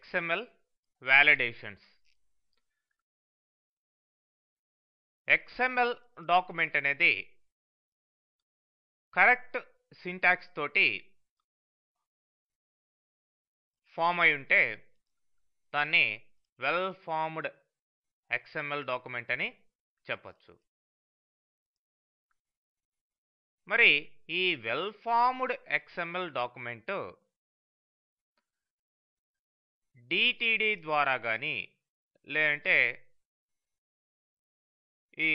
XML validations. XML document అనేది correct syntax తోటి form అయి ఉంటే దాన్ని వెల్ ఫార్మ్డ్ XML డాక్యుమెంట్ అని చెప్పొచ్చు. మరి ఈ well formed XML document DTD ద్వారా కానీ లేదంటే ఈ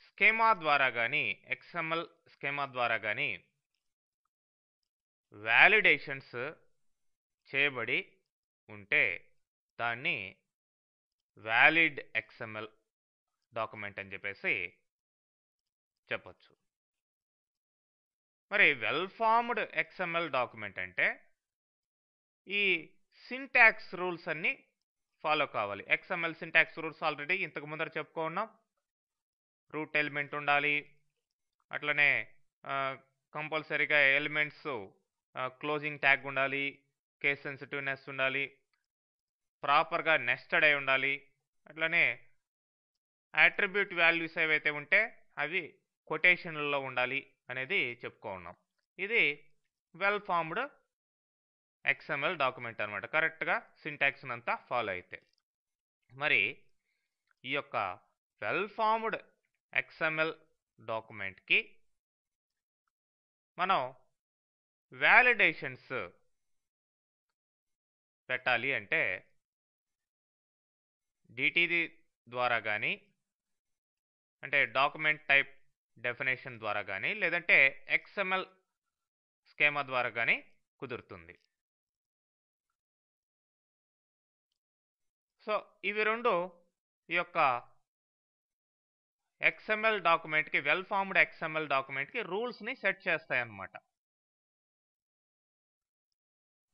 స్కీమా ద్వారా కానీ XML స్కీమా ద్వారా కానీ వ్యాలిడేషన్స్ చేయబడి ఉంటే దాన్ని వ్యాలిడ్ XML డాక్యుమెంట్ అని చెప్పేసి చెప్పొచ్చు. మరి వెల్ ఫార్మ్డ్ XML డాక్యుమెంట్ అంటే ఈ సింటాక్స్ రూల్స్ అన్నీ ఫాలో కావాలి. XML సింటాక్స్ రూల్స్ ఆల్రెడీ ఇంతకు ముందర చెప్పుకున్నాం. రూట్ ఎలిమెంట్ ఉండాలి, అట్లనే కంపల్సరీగా ఎలిమెంట్స్ క్లోజింగ్ ట్యాగ్ ఉండాలి, కేస్ సెన్సిటివ్నెస్ ఉండాలి, ప్రాపర్గా నెస్టెడ్ అయి ఉండాలి, అట్లనే అట్రిబ్యూట్ వాల్యూస్ ఏవైతే ఉంటే అవి కొటేషన్లలో ఉండాలి అనేది చెప్పుకున్నాం. ఇది వెల్ ఫార్మ్డ్ XML డాక్యుమెంట్ అనమాట, కరెక్ట్గా సింటాక్స్ అంతా ఫాలో అయితే. మరి ఈ యొక్క వెల్ ఫార్మ్డ్ XML డాక్యుమెంట్కి మనం వ్యాలిడేషన్స్ పెట్టాలి అంటే DTD ద్వారా కానీ, అంటే డాక్యుమెంట్ టైప్ డెఫినేషన్ ద్వారా కానీ, లేదంటే XML స్కీమా ద్వారా కానీ కుదురుతుంది. సో ఇవి రెండు ఈ యొక్క XML డాక్యుమెంట్కి, వెల్ ఫార్మ్డ్ XML డాక్యుమెంట్కి రూల్స్ని సెట్ చేస్తాయన్నమాట.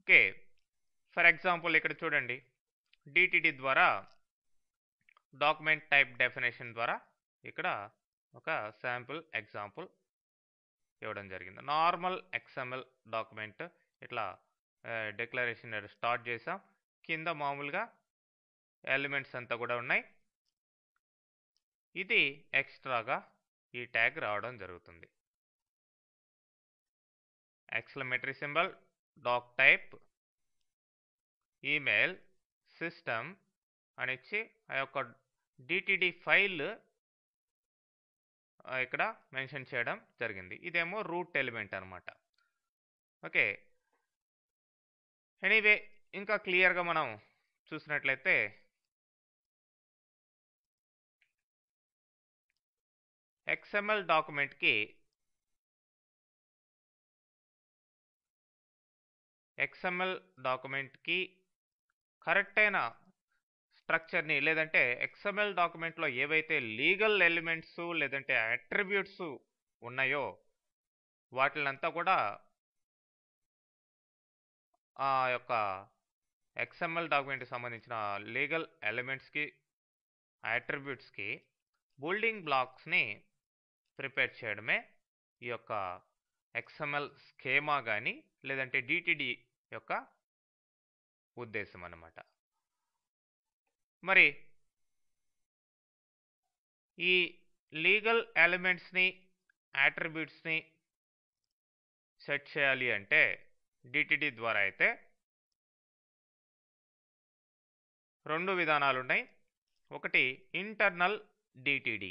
ఓకే, ఫర్ ఎగ్జాంపుల్ ఇక్కడ చూడండి, DTD ద్వారా డాక్యుమెంట్ టైప్ డెఫినేషన్ ద్వారా ఇక్కడ ఒక శాంపుల్ ఎగ్జాంపుల్ ఇవ్వడం జరిగింది. నార్మల్ XML డాక్యుమెంట్ ఇట్లా డిక్లరేషన్ స్టార్ట్ చేసాం, కింద మామూలుగా ఎలిమెంట్స్ అంతా కూడా ఉన్నాయి. ఇది ఎక్స్ట్రాగా ఈ ట్యాగ్ రావడం జరుగుతుంది. Exclamatory symbol, doc type, email, system అని ఇచ్చి ఆ యొక్క DTD ఫైల్ ఇక్కడ మెన్షన్ చేయడం జరిగింది. ఇదేమో రూట్ ఎలిమెంట్ అనమాట. ఓకే, ఎనీవే ఇంకా క్లియర్గా మనం చూసినట్లయితే XML డాక్యుమెంట్కి కరెక్ట్ అయిన స్ట్రక్చర్ని, లేదంటే XML డాక్యుమెంట్లో ఏవైతే లీగల్ ఎలిమెంట్స్ లేదంటే అట్రిబ్యూట్స్ ఉన్నాయో వాటినంతా కూడా ఆ యొక్క XML డాక్యుమెంట్కి సంబంధించిన లీగల్ ఎలిమెంట్స్కి, అట్రిబ్యూట్స్కి బిల్డింగ్ బ్లాక్స్ని ప్రిపేర్ చేయడమే ఈ యొక్క XML స్కీమా కానీ లేదంటే DTD యొక్క ఉద్దేశం అన్నమాట. మరి ఈ లీగల్ ఎలిమెంట్స్ని, అట్రిబ్యూట్స్ని సెట్ చేయాలి అంటే DTD ద్వారా అయితే రెండు విధానాలు ఉన్నాయి. ఒకటి ఇంటర్నల్ DTD,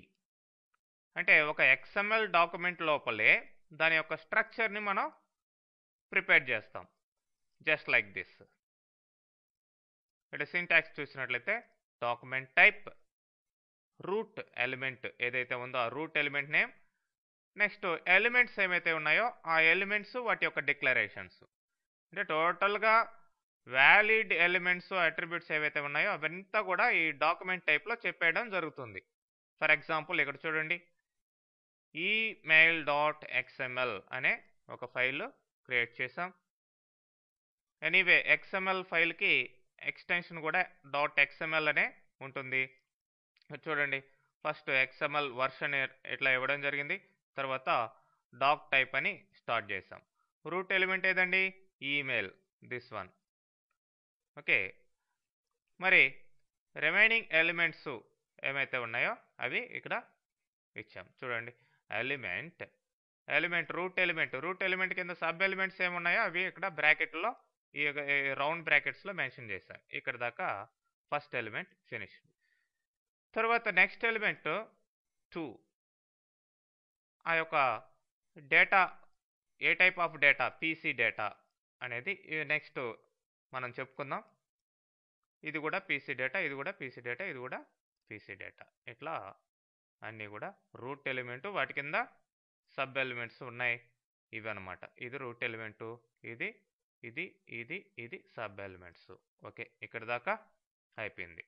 అంటే ఒక XML డాక్యుమెంట్ లోపలే దాని యొక్క స్ట్రక్చర్ని మనం ప్రిపేర్ చేస్తాం, జస్ట్ లైక్ దిస్. ఇక్కడ సింటాక్స్ చూసినట్లయితే డాక్యుమెంట్ టైప్, రూట్ ఎలిమెంట్ ఏదైతే ఉందో ఆ root element name, next elements ఏమైతే ఉన్నాయో ఆ ఎలిమెంట్స్ వాటి యొక్క డిక్లరేషన్స్, అంటే టోటల్గా వ్యాలిడ్ ఎలిమెంట్స్, అట్రిబ్యూట్స్ ఏవైతే ఉన్నాయో అవంతా కూడా ఈ డాక్యుమెంట్ టైప్లో చెప్పేయడం జరుగుతుంది. ఫర్ ఎగ్జాంపుల్ ఇక్కడ చూడండి, email.xml అనే ఒక ఫైల్ క్రియేట్ చేసాం. ఎనీవే XML ఫైల్కి ఎక్స్టెన్షన్ కూడా .xml అనే ఉంటుంది. చూడండి, ఫస్ట్ XML వర్షన్ ఇట్లా ఇవ్వడం జరిగింది, తర్వాత డాక్ టైప్ అని స్టార్ట్ చేసాం. రూట్ ఎలిమెంట్ ఏదండి, ఈమెయిల్, దిస్ వన్. ఓకే, మరి రిమైనింగ్ ఎలిమెంట్స్ ఏమైతే ఉన్నాయో అవి ఇక్కడ ఇచ్చాం. చూడండి, ఎలిమెంట్ రూట్ ఎలిమెంట్ కింద సబ్ ఎలిమెంట్స్ ఏమున్నాయో అవి ఇక్కడ బ్రాకెట్లో ఈ రౌండ్ బ్రాకెట్స్లో మెన్షన్ చేశాను. ఇక్కడ దాకా ఫస్ట్ ఎలిమెంట్ ఫినిష్. తర్వాత నెక్స్ట్ ఎలిమెంట్ 2. ఆ యొక్క data A type of data, PC data అనేది నెక్స్ట్ మనం చెప్పుకుందాం. ఇది కూడా పీసీ డేటా, ఇది కూడా పీసీ డేటా, ఇది కూడా పీసీ డేటా. ఇట్లా అన్నీ కూడా రూట్ ఎలిమెంటు, వాటి కింద సబ్ ఎలిమెంట్స్ ఉన్నాయి ఇవి అనమాట. ఇది రూట్ ఎలిమెంటు, ఇది ఇది ఇది ఇది సబ్ ఎలిమెంట్స్. ఓకే, ఇక్కడ దాకా అయిపోయింది.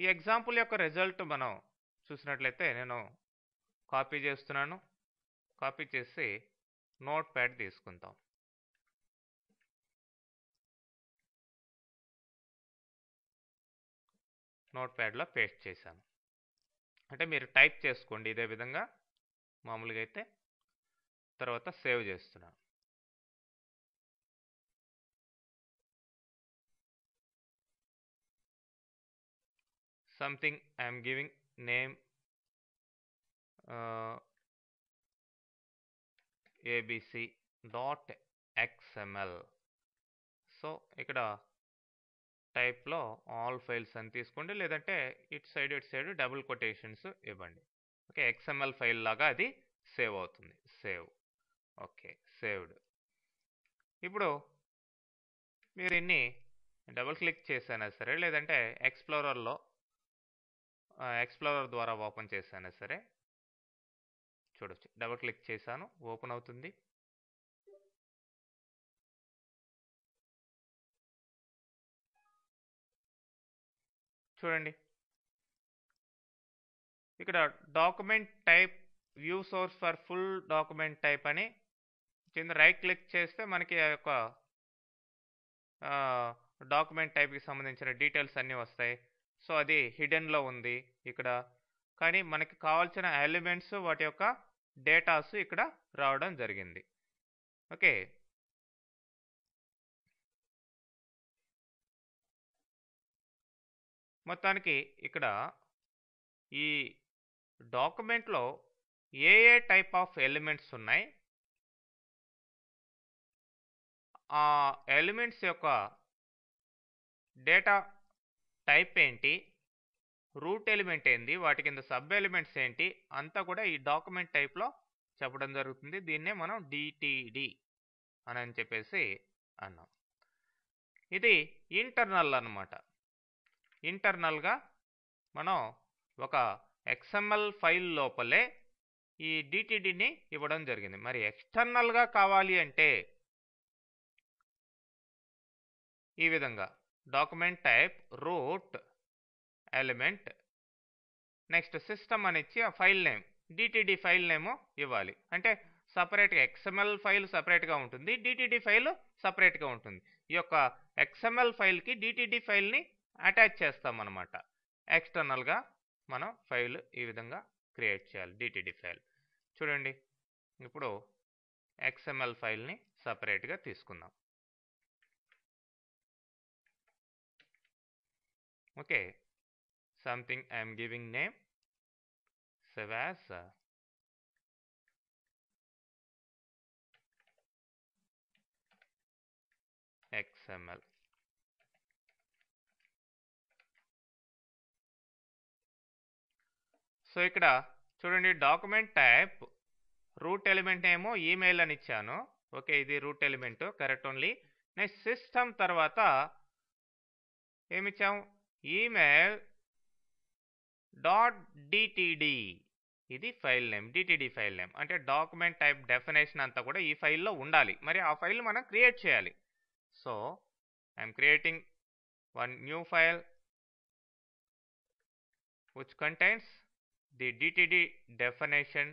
ఈ ఎగ్జాంపుల్ యొక్క రిజల్ట్ మనం చూసినట్లయితే నేను కాపీ చేస్తున్నాను. కాపీ చేసి నోట్ ప్యాడ్ తీసుకుంటాం. నోట్ ప్యాడ్లో పేస్ట్ చేశాను. అంటే మీరు టైప్ చేసుకోండి ఇదే విధంగా మామూలుగా అయితే. తర్వాత సేవ్ చేస్తున్నాను. Something I'm giving name abc.xml. So ఇక్కడ టైప్లో ఆల్ ఫైల్స్ అని తీసుకోండి, లేదంటే ఇటు సైడ్ డబుల్ కొటేషన్స్ ఇవ్వండి. ఓకే, XML ఫైల్ లాగా అది సేవ్ అవుతుంది. సేవ్. Okay, saved. ఇప్పుడు మీరు ఇన్ని డబుల్ క్లిక్ చేసినా సరే, లేదంటే ఎక్స్ప్లోరర్ ద్వారా ఓపెన్ చేసినా సరే చూడొచ్చు. డబుల్ క్లిక్ చేశాను, ఓపెన్ అవుతుంది. చూడండి, ఇక్కడ document type view source for full document type అని కింద రైట్ క్లిక్ చేస్తే మనకి ఆ యొక్క డాక్యుమెంట్ టైప్కి సంబంధించిన డీటెయిల్స్ అన్నీ వస్తాయి. సో అది హిడెన్లో ఉంది ఇక్కడ, కానీ మనకి కావాల్సిన ఎలిమెంట్స్ వాటి యొక్క డేటాస్ ఇక్కడ రావడం జరిగింది. ఓకే, మొత్తానికి ఇక్కడ ఈ డాక్యుమెంట్లో ఏ టైప్ ఆఫ్ ఎలిమెంట్స్ ఉన్నాయి, ఆ ఎలిమెంట్స్ యొక్క డేటా టైప్ ఏంటి, రూట్ ఎలిమెంట్ ఏంటి, వాటి కింద సబ్ ఎలిమెంట్స్ ఏంటి అంతా కూడా ఈ డాక్యుమెంట్ టైప్లో చెప్పడం జరుగుతుంది. దీన్నే మనం డిటిడి అని చెప్పేసి అన్నాం. ఇది ఇంటర్నల్ అన్నమాట. ఇంటర్నల్గా మనం ఒక XML ఫైల్ లోపలే ఈ డిటిడిని ఇవ్వడం జరిగింది. మరి ఎక్స్టర్నల్గా కావాలి అంటే ఈ విధంగా document type root element next system అని ఇచ్చి ఆ file name DTD file name ఇవ్వాలి. అంటే సపరేట్గా XML ఫైల్ సపరేట్గా ఉంటుంది, డిటిడి ఫైల్ సపరేట్గా ఉంటుంది. ఈ యొక్క XML ఫైల్కి డిటిడి ఫైల్ని అటాచ్ చేస్తాం అన్నమాట. ఎక్స్టర్నల్గా మనం ఫైల్ ఈ విధంగా క్రియేట్ చేయాలి, డిటిడి ఫైల్. చూడండి, ఇప్పుడు XML ఫైల్ని సపరేట్గా తీసుకుందాం. Okay, something I'm giving name, save as XML. So ఇక్కడ చూడండి, డాక్యుమెంట్ టైప్ రూట్ ఎలిమెంట్ ఏమో ఈమెయిల్ అని ఇచ్చాను. ఓకే, ఇది root element correct only. Next system తర్వాత ఏమిచ్చాము, ఈమెయిల్ .dtd. ఇది file name, DTD file name. అంటే డాక్యుమెంట్ టైప్ డెఫినేషన్ అంతా కూడా ఈ ఫైల్లో ఉండాలి. మరి ఆ ఫైల్ మనం క్రియేట్ చేయాలి. So I'm creating one new file which contains the DTD definition.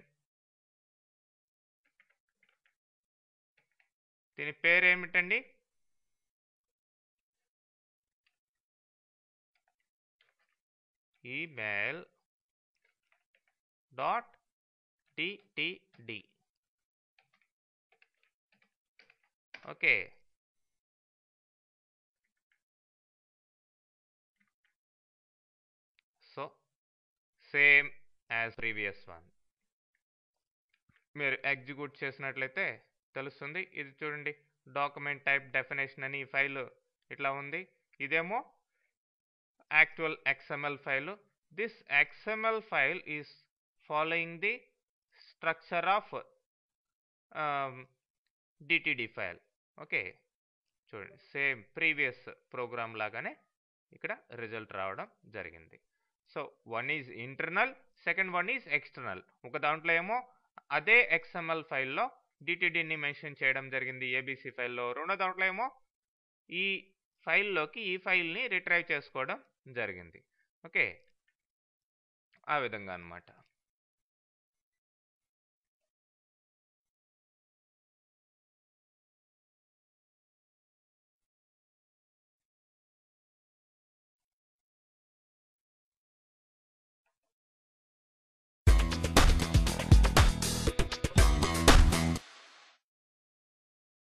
దీని పేరు ఏమిటండి, email.dtd. Okay, same as previous one. మీరు ఎగ్జిక్యూట్ చేసినట్లయితే తెలుస్తుంది. ఇది చూడండి, డాక్యుమెంట్ టైప్ డెఫినేషన్ అని ఈ ఫైల్ ఇట్లా ఉంది. ఇదేమో actual XML file. This XML file is following the structure of DTD file. Okay, చూడండి సేమ్ ప్రీవియస్ ప్రోగ్రామ్ లాగానే ఇక్కడ రిజల్ట్ రావడం జరిగింది. So one is internal, second one is external. ఒక దాంట్లో ఏమో అదే XML ఫైల్లో డిటిడిని మెన్షన్ చేయడం జరిగింది ABC ఫైల్లో. రెండో దాంట్లో ఏమో ఈ ఫైల్లోకి ఈ ఫైల్ని రిట్రైవ్ చేసుకోవడం జరిగింది. ఓకే, ఆ విధంగా అన్నమాట.